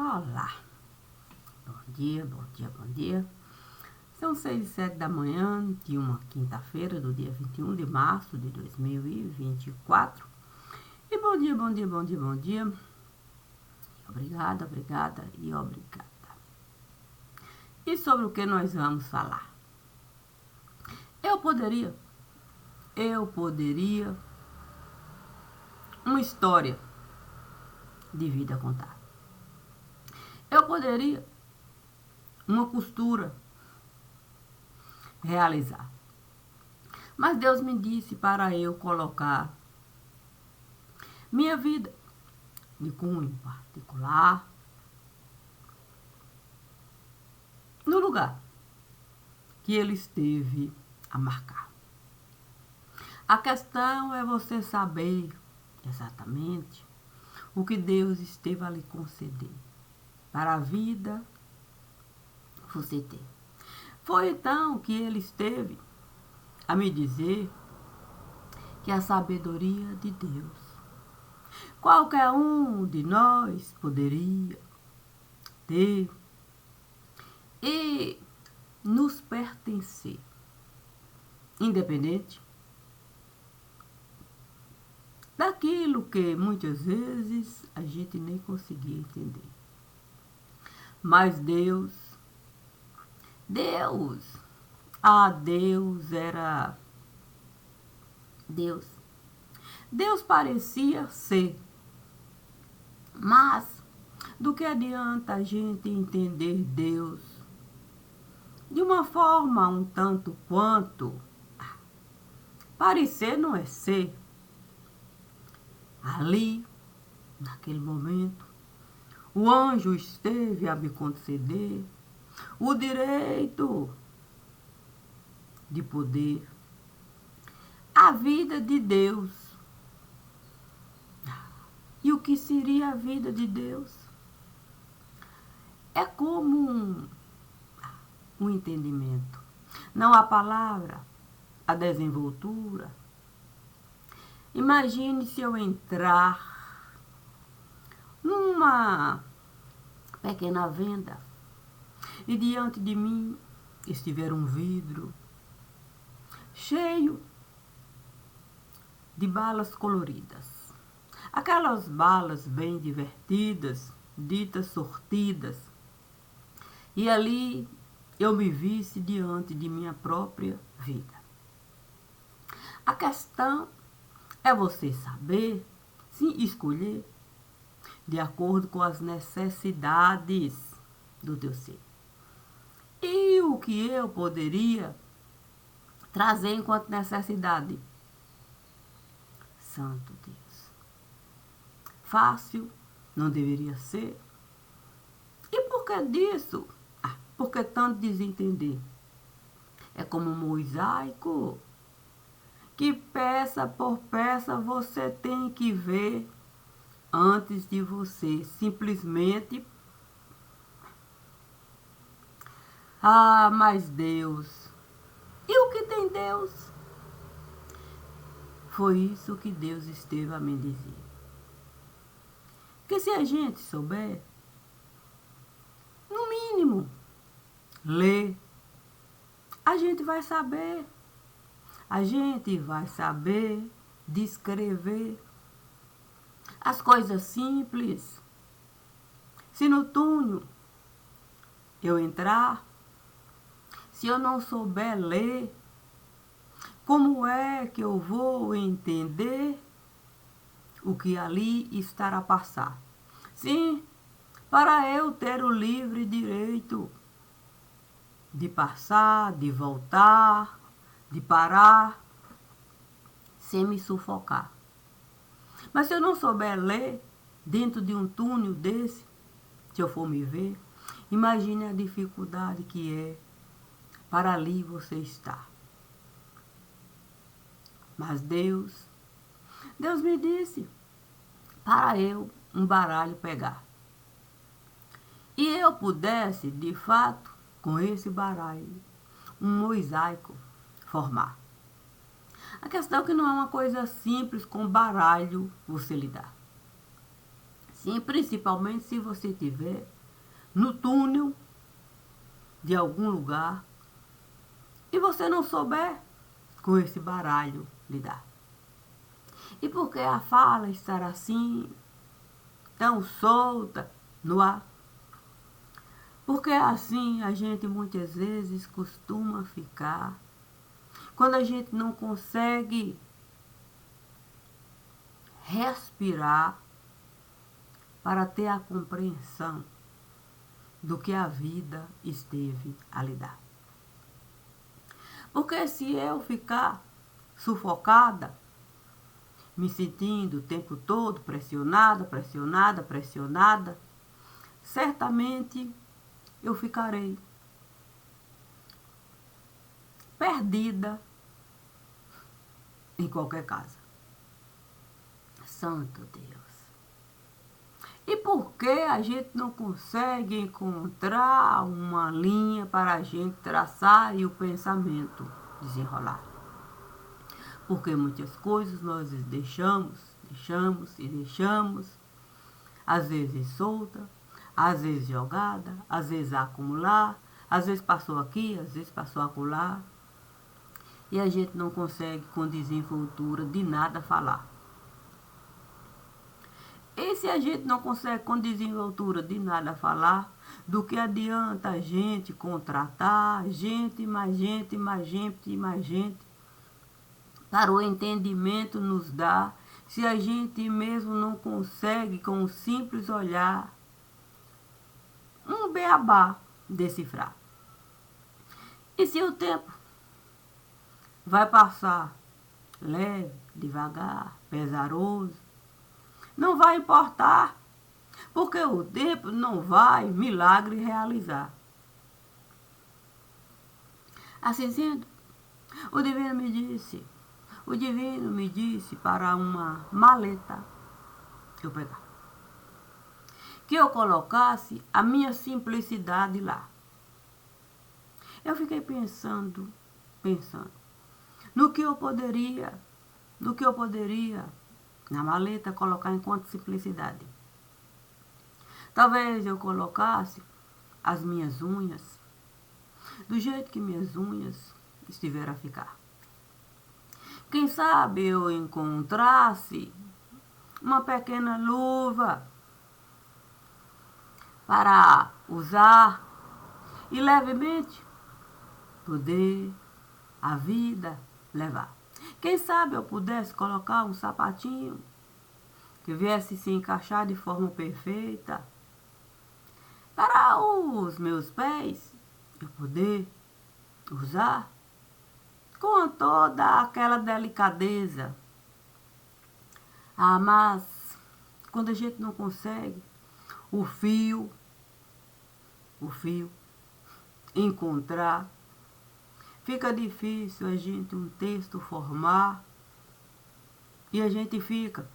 Olá, bom dia, bom dia, bom dia. São 6h07 da manhã de uma quinta-feira do dia 21 de março de 2024. E bom dia, bom dia, bom dia, bom dia. Obrigada, obrigada e obrigada. E sobre o que nós vamos falar? Eu poderia uma história de vida contar. Eu poderia uma costura realizar. Mas Deus me disse para eu colocar minha vida de cunho particular no lugar que Ele esteve a marcar. A questão é você saber exatamente o que Deus esteve a lhe conceder para a vida você ter. Foi então que Ele esteve a me dizer que a sabedoria de Deus, qualquer um de nós poderia ter e nos pertencer, independente daquilo que muitas vezes a gente nem conseguia entender. Mas Deus era Deus. Deus parecia ser, mas do que adianta a gente entender Deus de uma forma um tanto quanto parecer não é ser. Ali, naquele momento, o anjo esteve a me conceder o direito de poder, a vida de Deus. E o que seria a vida de Deus? É como um entendimento. Não a palavra, a desenvoltura. Imagine se eu entrar numa pequena venda e diante de mim estiver um vidro cheio de balas coloridas. Aquelas balas bem divertidas, ditas sortidas. E ali eu me visse diante de minha própria vida. A questão é você saber, sim, escolher de acordo com as necessidades do teu ser. E o que eu poderia trazer enquanto necessidade? Santo Deus. Fácil não deveria ser. E por que disso? Por que tanto desentender? É como um mosaico que peça por peça você tem que ver antes de você simplesmente mas Deus. E o que tem Deus? Foi isso que Deus esteve a me dizer. Porque se a gente souber, no mínimo, ler, a gente vai saber. A gente vai saber descrever as coisas simples. Se no túnel eu entrar, se eu não souber ler, como é que eu vou entender o que ali estará a passar? Sim, para eu ter o livre direito de passar, de voltar, de parar, sem me sufocar. Mas se eu não souber ler dentro de um túnel desse, se eu for me ver, imagine a dificuldade que é para ali você estar. Mas Deus me disse para eu um baralho pegar. E eu pudesse, de fato, com esse baralho, um mosaico formar. A questão é que não é uma coisa simples com baralho você lidar. Sim, principalmente se você estiver no túnel de algum lugar e você não souber com esse baralho lidar. E por que a fala estar assim, tão solta no ar? Porque assim a gente muitas vezes costuma ficar quando a gente não consegue respirar para ter a compreensão do que a vida esteve a lhe dar. Porque se eu ficar sufocada, me sentindo o tempo todo pressionada, pressionada, pressionada, certamente eu ficarei perdida em qualquer casa. Santo Deus. E por que a gente não consegue encontrar uma linha para a gente traçar e o pensamento desenrolar? Porque muitas coisas nós deixamos, às vezes solta, às vezes jogada, às vezes a acumular, às vezes passou aqui, às vezes passou acolá, e a gente não consegue com desenvoltura de nada falar. E se a gente não consegue com desenvoltura de nada falar, do que adianta a gente contratar gente, mais gente, mais gente, mais gente, para o entendimento nos dar, se a gente mesmo não consegue, com um simples olhar, um beabá decifrar. E se o tempo vai passar leve, devagar, pesaroso, não vai importar, porque o tempo não vai milagre realizar. Assim sendo, o divino me disse para uma maleta que eu pegar, que eu colocasse a minha simplicidade lá. Eu fiquei pensando no que eu poderia na maleta colocar enquanto simplicidade. Talvez eu colocasse as minhas unhas do jeito que minhas unhas estiveram a ficar. Quem sabe eu encontrasse uma pequena luva para usar e levemente poder a vida levar. Quem sabe eu pudesse colocar um sapatinho que viesse se encaixar de forma perfeita para os meus pés eu poder usar com toda aquela delicadeza. Ah, mas quando a gente não consegue o fio encontrar, fica difícil a gente um texto formar e a gente fica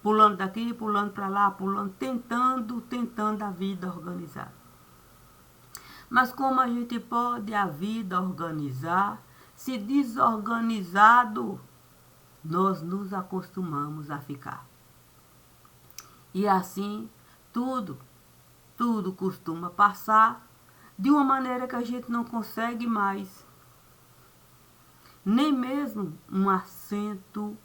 pulando daqui, pulando para lá, pulando, tentando a vida organizar. Mas como a gente pode a vida organizar se desorganizado nós nos acostumamos a ficar? E assim tudo costuma passar de uma maneira que a gente não consegue mais nem mesmo um assento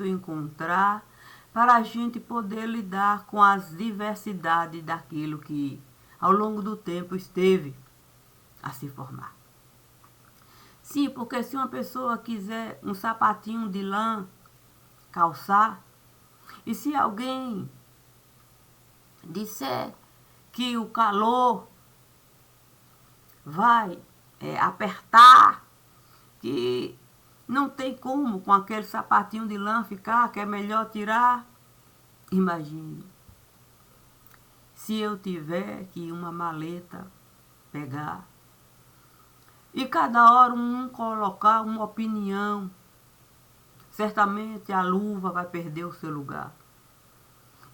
encontrar para a gente poder lidar com as diversidades daquilo que ao longo do tempo esteve a se formar. Sim, porque se uma pessoa quiser um sapatinho de lã calçar, e se alguém disser que o calor vai apertar, que não tem como com aquele sapatinho de lã ficar, que é melhor tirar, imagine. Se eu tiver que uma maleta pegar e cada hora um colocar uma opinião, certamente a luva vai perder o seu lugar.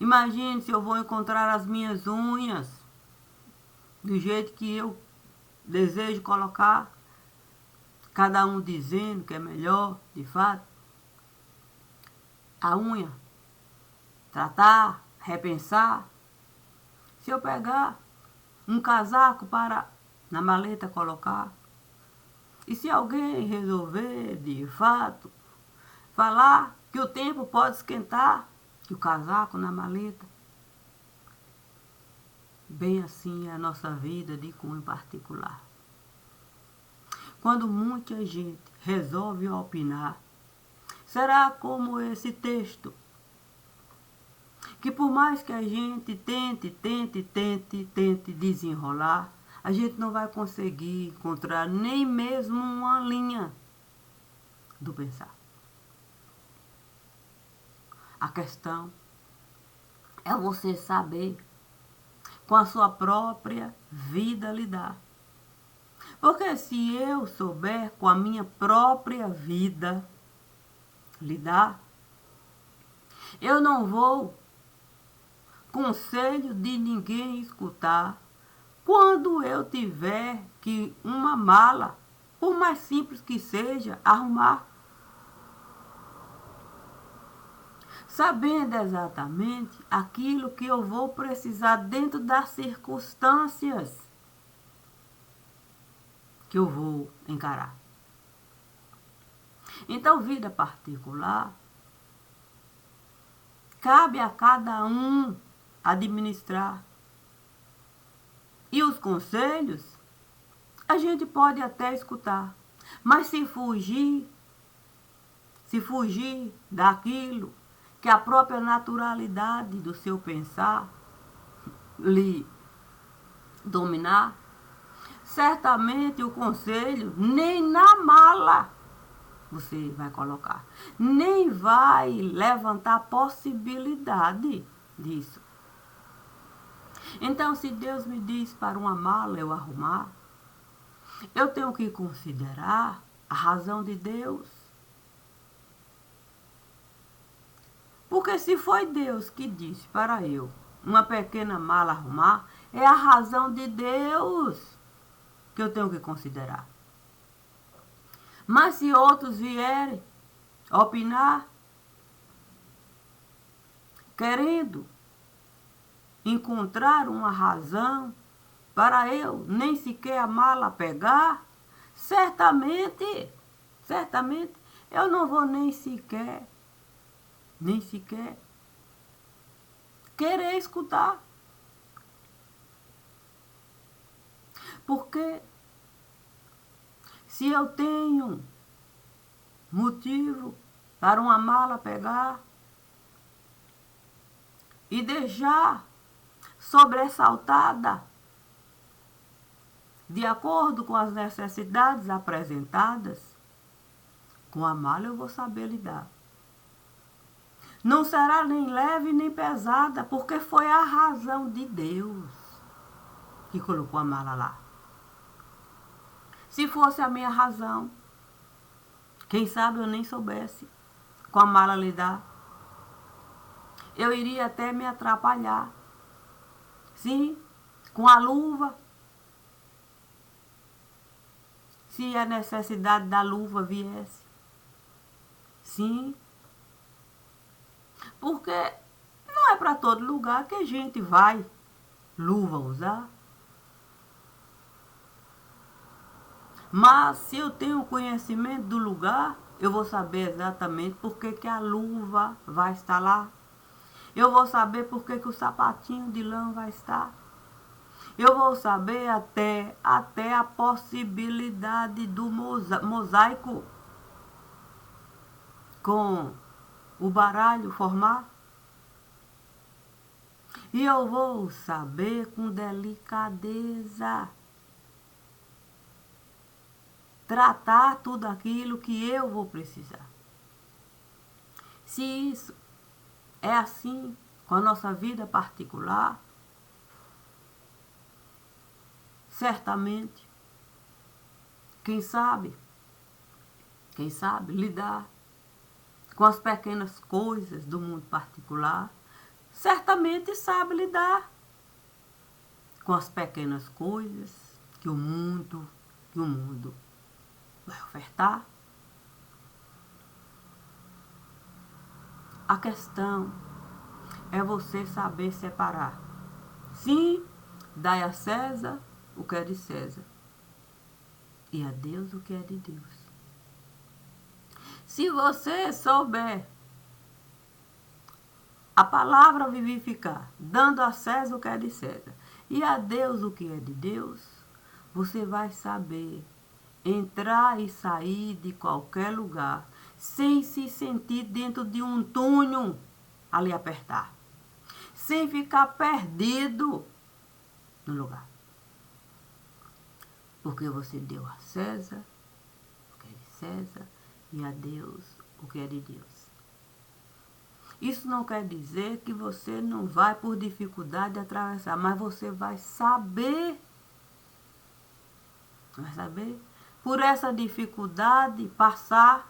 Imagine se eu vou encontrar as minhas unhas do jeito que eu desejo colocar, cada um dizendo que é melhor, de fato. A unha tratar, repensar. Se eu pegar um casaco para na maleta colocar, e se alguém resolver, de fato, falar que o tempo pode esquentar, que o casaco na maleta, bem assim é a nossa vida de cunho particular. Quando muita gente resolve opinar, será como esse texto, que por mais que a gente tente desenrolar, a gente não vai conseguir encontrar nem mesmo uma linha do pensar. A questão é você saber com a sua própria vida lidar. Porque se eu souber com a minha própria vida lidar, eu não vou conselho de ninguém escutar quando eu tiver que uma mala, por mais simples que seja, arrumar. Sabendo exatamente aquilo que eu vou precisar dentro das circunstâncias que eu vou encarar. Então, vida particular, cabe a cada um administrar. E os conselhos, a gente pode até escutar, mas se fugir daquilo que a própria naturalidade do seu pensar lhe dominar, certamente o conselho nem na mala você vai colocar, nem vai levantar a possibilidade disso. Então, se Deus me diz para uma mala eu arrumar, eu tenho que considerar a razão de Deus. Porque se foi Deus que disse para eu uma pequena mala arrumar, é a razão de Deus que eu tenho que considerar. Mas se outros vierem opinar, querendo encontrar uma razão para eu nem sequer a mala pegar, certamente, eu não vou nem sequer querer escutar. Porque se eu tenho motivo para uma mala pegar e deixar sobressaltada, de acordo com as necessidades apresentadas, com a mala eu vou saber lidar. Não será nem leve nem pesada, porque foi a razão de Deus que colocou a mala lá. Se fosse a minha razão, quem sabe eu nem soubesse com a mala lidar. Eu iria até me atrapalhar. Sim, com a luva. Se a necessidade da luva viesse. Sim. Porque não é para todo lugar que a gente vai luva usar. Mas se eu tenho conhecimento do lugar, eu vou saber exatamente por que a luva vai estar lá. Eu vou saber por que o sapatinho de lã vai estar. Eu vou saber até a possibilidade do mosaico com o baralho formar. E eu vou saber com delicadeza tratar tudo aquilo que eu vou precisar. Se isso é assim com a nossa vida particular, certamente, quem sabe lidar com as pequenas coisas do mundo particular, certamente sabe lidar com as pequenas coisas que o mundo vai ofertar. A questão é você saber separar. Sim, dai a César o que é de César e a Deus o que é de Deus. Se você souber a palavra vivificar, dando a César o que é de César e a Deus o que é de Deus, você vai saber entrar e sair de qualquer lugar sem se sentir dentro de um túnel ali apertar, sem ficar perdido no lugar. Porque você deu a César o que é de César e a Deus o que é de Deus. Isso não quer dizer que você não vai por dificuldade atravessar, mas você vai saber por essa dificuldade passar,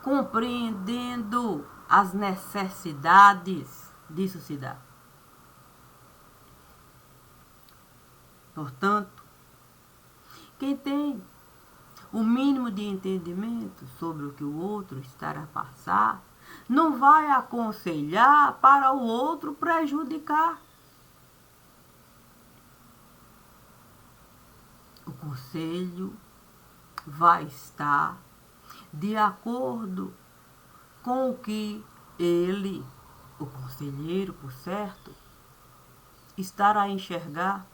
compreendendo as necessidades disso se dá. Portanto, quem tem o mínimo de entendimento sobre o que o outro está a passar, não vai aconselhar para o outro prejudicar. O conselho vai estar de acordo com o que ele, o conselheiro, por certo, estará a enxergar,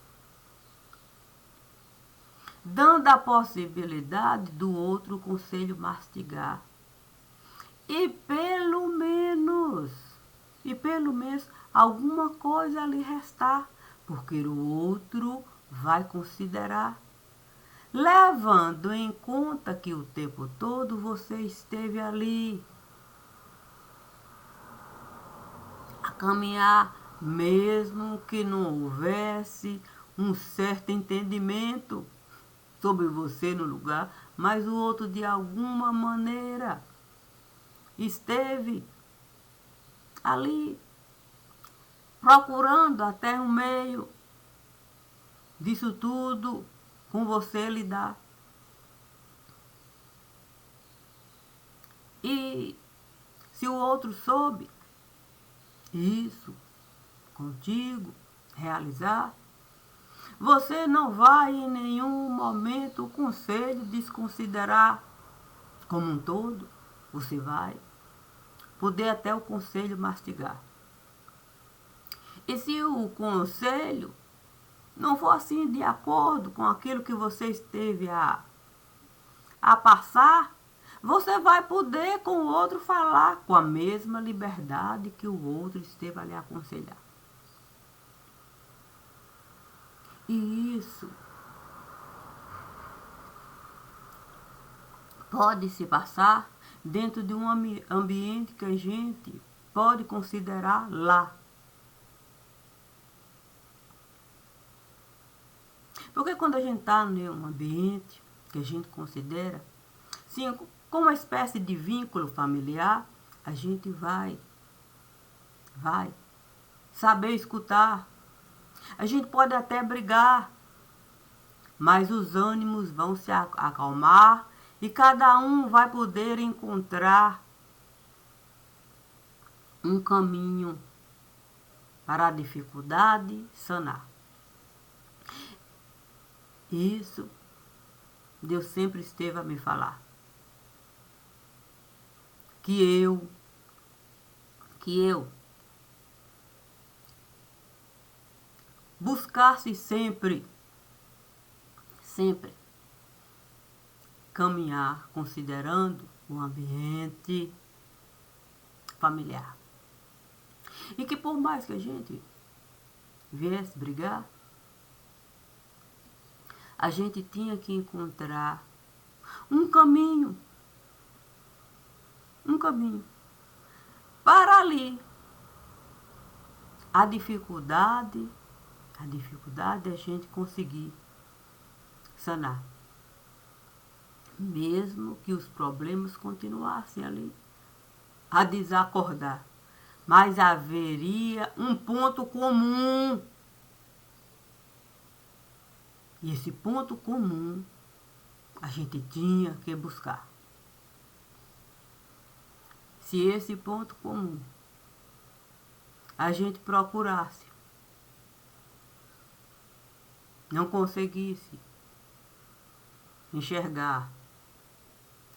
dando a possibilidade do outro conselho mastigar. E pelo menos alguma coisa lhe restar, porque o outro vai considerar, levando em conta que o tempo todo você esteve ali a caminhar, mesmo que não houvesse um certo entendimento sobre você no lugar, mas o outro de alguma maneira esteve ali procurando até um meio disso tudo com você lidar. E se o outro soube isso contigo realizar, você não vai em nenhum momento o conselho desconsiderar como um todo. Você vai poder até o conselho mastigar. E se o conselho não for assim de acordo com aquilo que você esteve a passar, você vai poder com o outro falar com a mesma liberdade que o outro esteve a lhe aconselhar. E isso pode se passar dentro de um ambiente que a gente pode considerar lar. Porque quando a gente está em um ambiente que a gente considera, sim, como uma espécie de vínculo familiar, a gente vai saber escutar. A gente pode até brigar, mas os ânimos vão se acalmar e cada um vai poder encontrar um caminho para a dificuldade sanar. Isso Deus sempre esteve a me falar. Que eu buscasse sempre caminhar considerando o ambiente familiar. E que por mais que a gente viesse brigar, a gente tinha que encontrar um caminho para ali. A dificuldade é a gente conseguir sanar. Mesmo que os problemas continuassem ali a desacordar. Mas haveria um ponto comum. E esse ponto comum a gente tinha que buscar. Se esse ponto comum a gente procurasse, não conseguisse enxergar,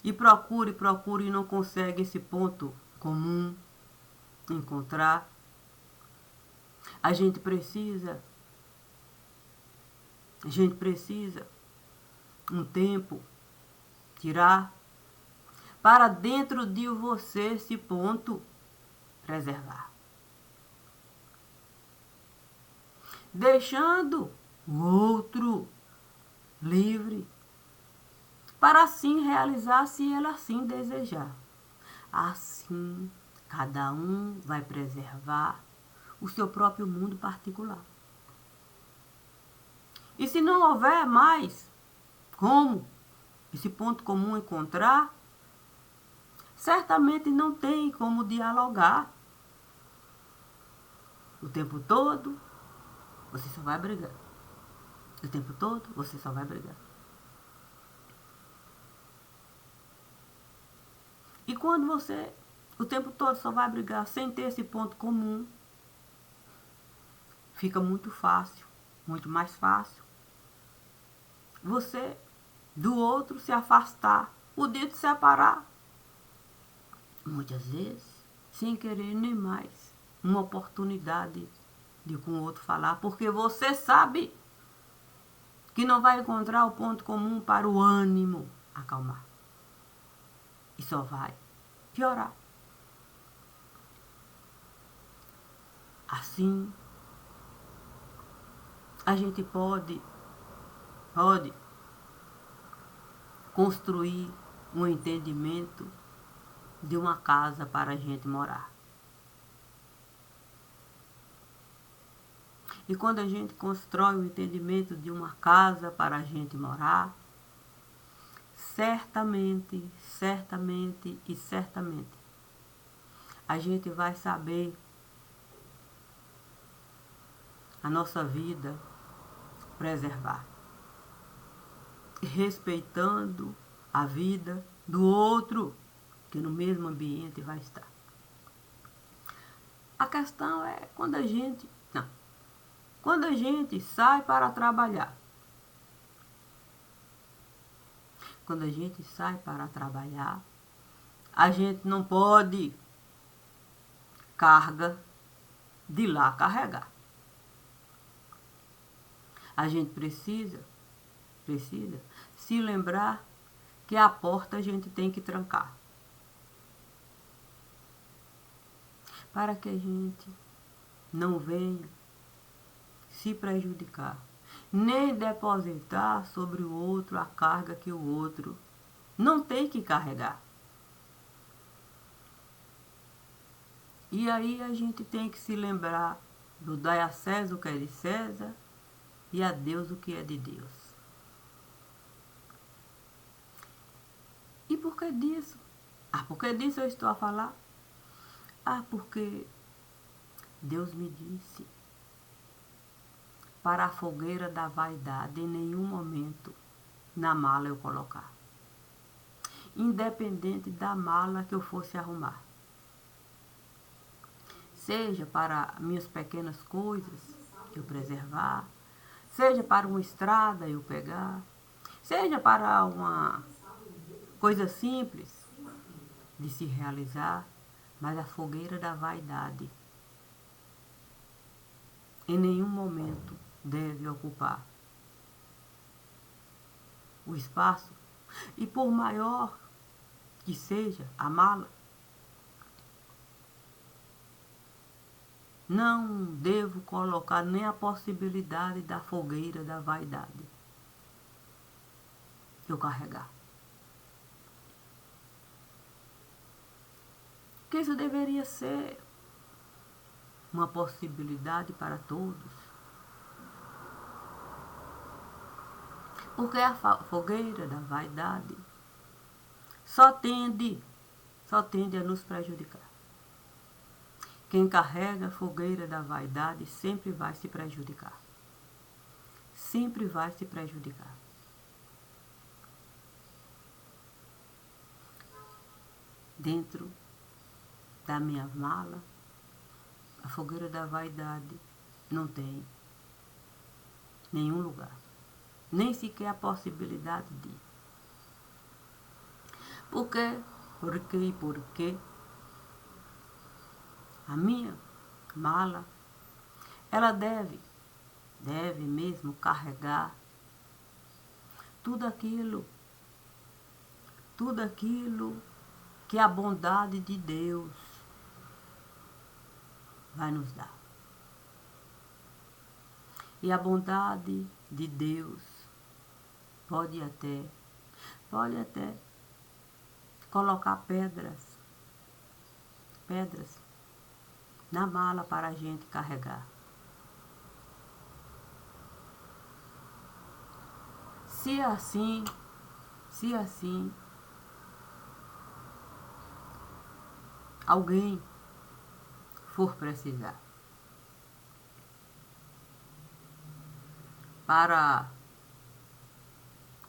e procure e não consegue esse ponto comum encontrar, a gente precisa um tempo tirar para dentro de você esse ponto preservar. Deixando o outro livre para assim realizar se ele assim desejar. Assim, cada um vai preservar o seu próprio mundo particular. E se não houver mais como esse ponto comum encontrar, certamente não tem como dialogar o tempo todo. Você só vai brigar. O tempo todo você só vai brigar. E quando você o tempo todo só vai brigar sem ter esse ponto comum, fica muito fácil, muito mais fácil, você do outro se afastar, poder te separar. Muitas vezes, sem querer nem mais, uma oportunidade de com o outro falar, porque você sabe que não vai encontrar o ponto comum para o ânimo acalmar. E só vai piorar. Assim, a gente pode construir um entendimento de uma casa para a gente morar. E quando a gente constrói o entendimento de uma casa para a gente morar, certamente a gente vai saber a nossa vida preservar, respeitando a vida do outro que no mesmo ambiente vai estar. A questão é quando a gente sai para trabalhar. Quando a gente sai para trabalhar, a gente não pode carga de lá carregar. A gente precisa se lembrar que a porta a gente tem que trancar. Para que a gente não venha se prejudicar, nem depositar sobre o outro a carga que o outro não tem que carregar. E aí a gente tem que se lembrar do dai a César o que é de César e a Deus o que é de Deus. E por que disso? Por que disso eu estou a falar? Porque Deus me disse para a fogueira da vaidade em nenhum momento na mala eu colocar. Independente da mala que eu fosse arrumar. Seja para minhas pequenas coisas eu preservar, seja para uma estrada eu pegar, seja para uma coisa simples de se realizar, mas a fogueira da vaidade em nenhum momento deve ocupar o espaço. E por maior que seja a mala, não devo colocar nem a possibilidade da fogueira da vaidade eu carregar. Que isso deveria ser uma possibilidade para todos. Porque a fogueira da vaidade só tende a nos prejudicar. Quem carrega a fogueira da vaidade sempre vai se prejudicar. Sempre vai se prejudicar. Dentro da minha mala, A fogueira da vaidade não tem nenhum lugar, nem sequer a possibilidade de. Por quê? Porque a minha mala, ela deve mesmo carregar tudo aquilo que a bondade de Deus vai nos dar. E a bondade de Deus pode até colocar pedras na mala para a gente carregar. Se assim alguém for precisar para,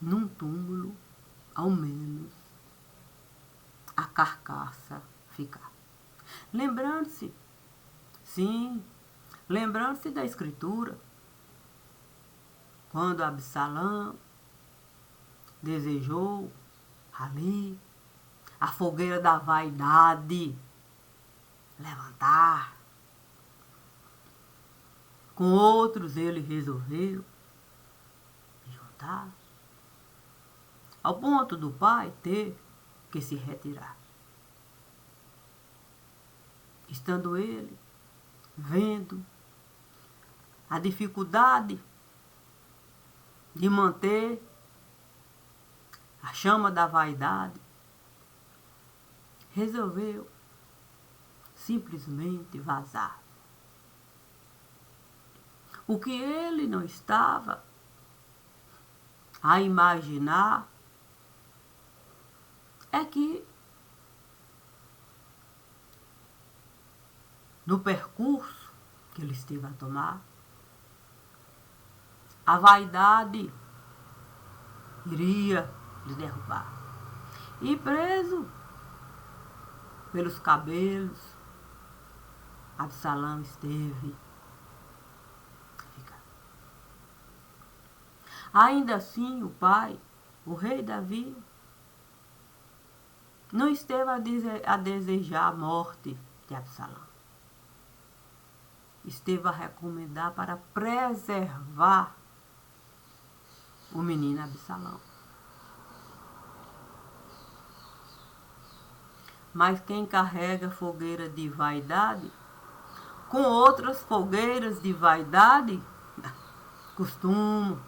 num túmulo, ao menos, a carcaça ficar. Lembrando-se da Escritura, quando Absalão desejou ali a fogueira da vaidade levantar. Com outros ele resolveu juntar, ao ponto do pai ter que se retirar. Estando ele vendo a dificuldade de manter a chama da vaidade, resolveu simplesmente vazar. O que ele não estava a imaginar é que no percurso que ele esteve a tomar, a vaidade iria lhe derrubar. E preso pelos cabelos, Absalão esteve a ficar. Ainda assim, o pai, o rei Davi, não esteve a desejar a morte de Absalão. Esteve a recomendar para preservar o menino Absalão. Mas quem carrega fogueira de vaidade com outras fogueiras de vaidade costuma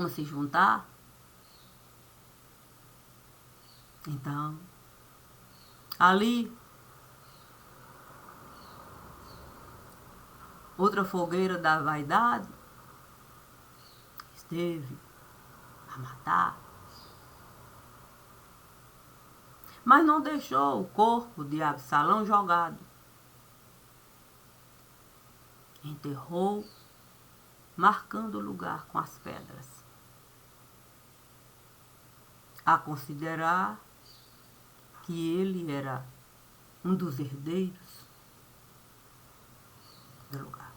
se juntar. Então, ali, outra fogueira da vaidade esteve a matar, mas não deixou o corpo de Absalão jogado. Enterrou, marcando o lugar com as pedras. A considerar que ele era um dos herdeiros do lugar.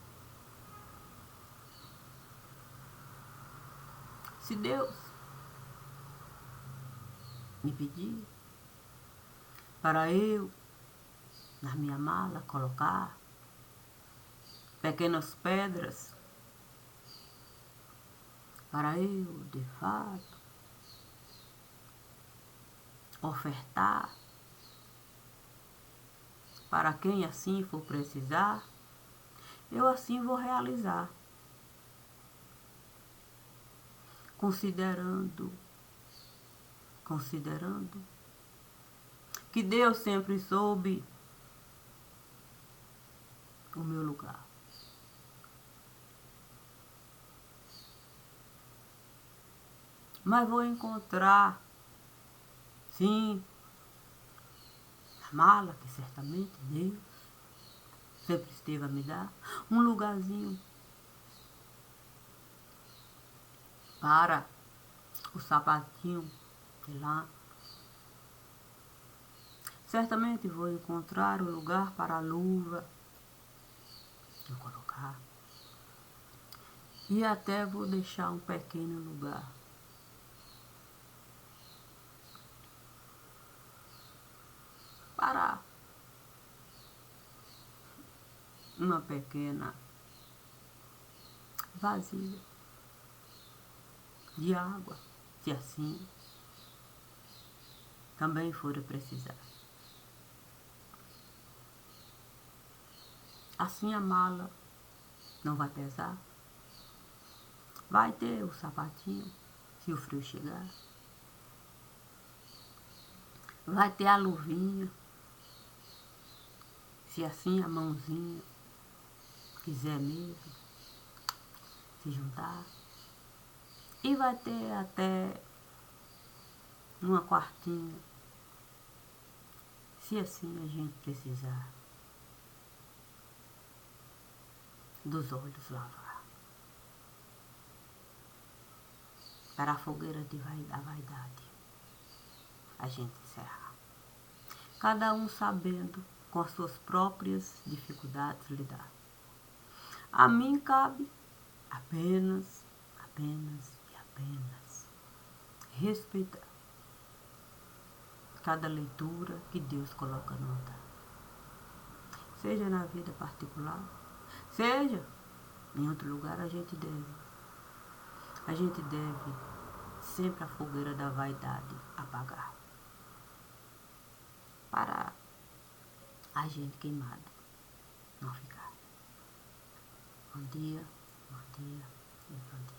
Se Deus me pedir para eu, na minha mala, colocar pequenas pedras, para eu, de fato, ofertar para quem assim for precisar, eu assim vou realizar, considerando que Deus sempre soube o meu lugar. Mas vou encontrar, sim, na mala, que certamente Deus sempre esteve a me dar, um lugarzinho para o sapatinho de lã. Certamente vou encontrar o lugar para a luva e colocar. E até vou deixar um pequeno lugar para uma pequena vasilha de água, se assim também for precisar. Assim a mala não vai pesar. Vai ter o sapatinho, se o frio chegar. Vai ter a luvinha, se assim a mãozinha quiser mesmo se juntar. E vai ter até uma quartinha, se assim a gente precisar dos olhos lavar. Para a fogueira da vaidade, a gente encerrar. Cada um sabendo com as suas próprias dificuldades lidar. A mim cabe apenas e apenas respeitar cada leitura que Deus coloca no altar. Seja na vida particular, seja em outro lugar, a gente deve sempre a fogueira da vaidade apagar. Para a gente queimado não ficar. Bom dia e bom dia.